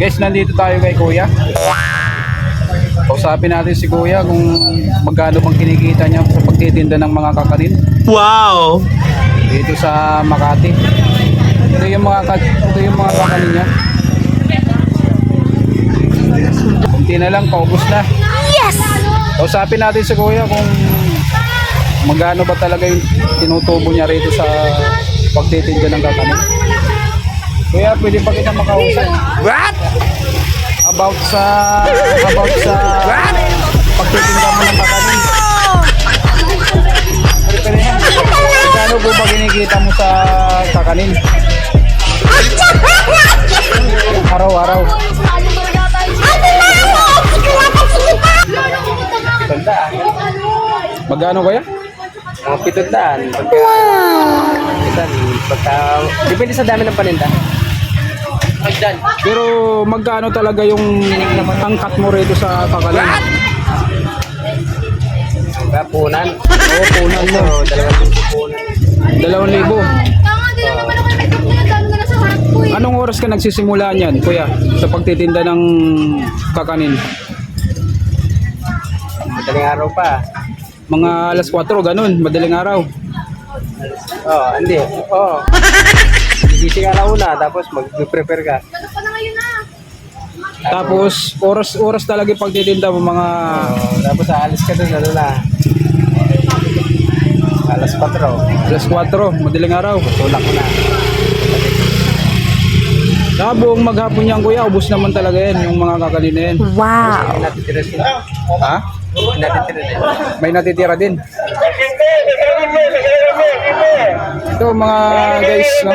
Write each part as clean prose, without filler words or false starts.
Guys, nandito tayo kay Kuya. Kausapin natin si Kuya kung magkano bang kinikita niya sa pagtitinda ng mga kakanin. Wow! Dito sa Makati. Ito yung mga kakanin niya. Kunti na lang, paubos na. Yes! Kausapin natin si Kuya kung magkano ba talaga yung tinutubo niya rito sa pagtitinda ng kakanin. Kuya, pwede pa kita makausap? What? About sa pagtitinda mo ng kakanin. Magkano po ba kinikita mo sa kakanin? Araw-araw. Magkano kaya? Mga 700. Depende sa dami ng paninda. Pero magkano talaga yung angkat mo rito sa kakanin? Punan. Oo, punan mo. 2,000. Anong oras ka nagsisimula niyan, Kuya, sa pagtitinda ng kakanin? Madaling araw pa. Mga alas 4, ganun, madaling araw. Oh, hindi. Oh. Gising alauna tapos mag-prepare ka. Tapos oras talaga yung pagtitinda mo mga Tapos aalis ka doon, ano na. Alas 4. alas 4, madaling araw. Tulak na. Buong maghapon yan, Kuya, ubos naman talaga yan, yung mga kakanin na yan. Wow! Natitira sila. Ha? Natitira din. May natitira din. Ito mga guys, no?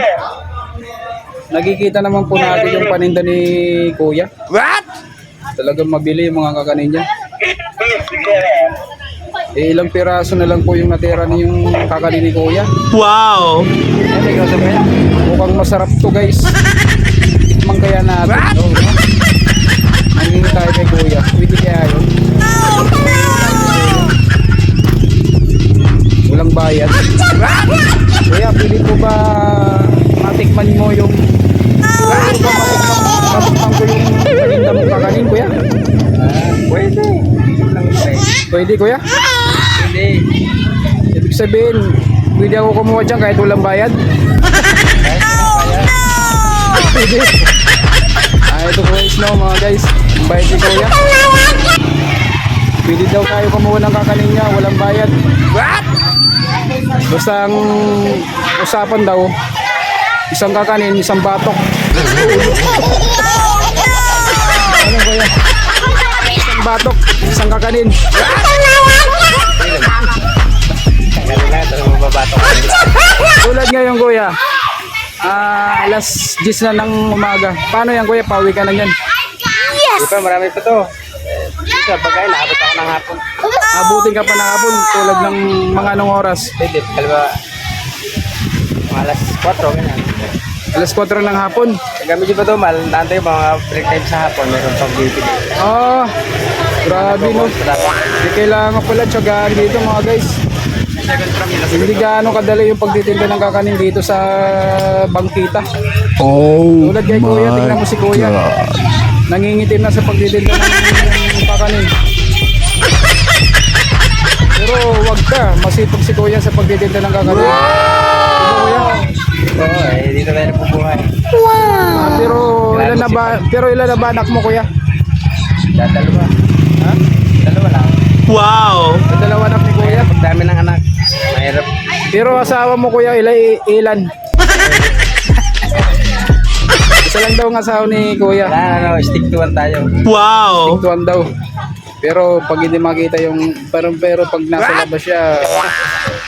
Nakikita naman po natin yung paninda ni Kuya. What? Talagang mabili yung mga kakanin niya. Ilang piraso na lang po yung natira ni yung kakanin ni Kuya. Wow! Mukhang masarap to, guys. Tikman kaya natin. No? Nangingin tayo kay Kuya. Pwede kaya yun? Walang bayad. Kuya, pwede po ba matikman mo yung matikman ko yung paninda mong kakanin, Kuya? Pwede. Pwede, Kuya? Pwede. Ibig sabihin, pwede ako kumuha dyan kahit walang bayad? Pwede. Ito guys, no, mga guys. Ang bayad ni Kuya. Pwede daw tayo kumuha ng kakanin niya, walang bayad. What? Basta ang usapan daw, isang kakanin, isang batok. Ano Kuya? Isang batok, isang kakanin. Kanila, talagang mababatok. Tulad ngayon, Kuya. Alas 10 na ng umaga. Paano yan, Kuya? Pauwi ka na yan. Di ba, marami pa to. Sa pagkain, naabot ako ng hapon. Abutin ka pa ng hapon tulad ng mga anong oras. Pwede, kaliwa. Mga alas 4, ganyan. Alas 4 ng hapon. Gamit nyo pa to, mahal. Naantay mga break time sa hapon, meron pang bibig. Grabe, no? Hindi kailangan pala tiyagaan dito, mga guys. Hindi gaano kadali yung pagtitinda ng kakanin dito sa bangkita. Oh Tulad kay Kuya, tingnan mo si Kuya. Nangingitim na sa pagtitinda ng kakanin. Pero wag ka, masipag si Kuya sa pagtitinda ng kakanin. Diba, Kuya? Oo, dito tayo napubuhay. Pero ilan na ba anak mo, Kuya? Dalawa. Ha? Dalawa lang. Wow! Yung dalawa anak ni Kuya. Pag dami ng anak, mahirap. Pero asawa mo, Kuya, ilan? Isa lang daw ang asawa ni Kuya. Wala, stick to one tayo. Wow! Tuwan daw. Pero pag hindi makita yung pero pag nasa labas siya,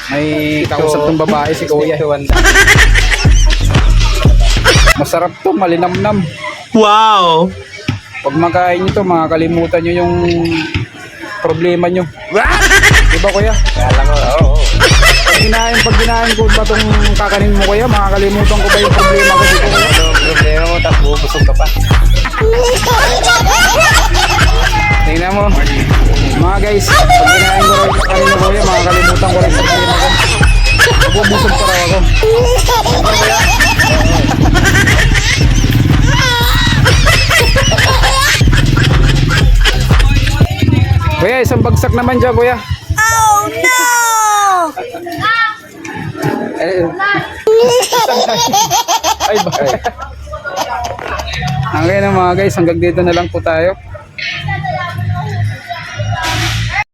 may kausap ng babae si Kuya. Stick to one. Masarap to, malinamnam. Wow! Pag makain nyo to, makakalimutan nyo yung problema nyo. Diba, Kuya? Kala ko, oo. Pag kinain ko ba itong kakanin mo, Kuya, makakalimutan ko ba yung problema ko dito, Kuya? Ano problema mo, tapos bubusog ka pa. Tingnan mo. Mga guys, pag kinain ko rin yung kakanin mo, Kuya, makakalimutan ko rin yung problema ko. Bubusog pa raw ako. Diba, Kuya? Kuya, isang bagsak naman dyan, kuya. Eh, Ay, ba? Okay na mga guys, hanggang dito na lang po tayo.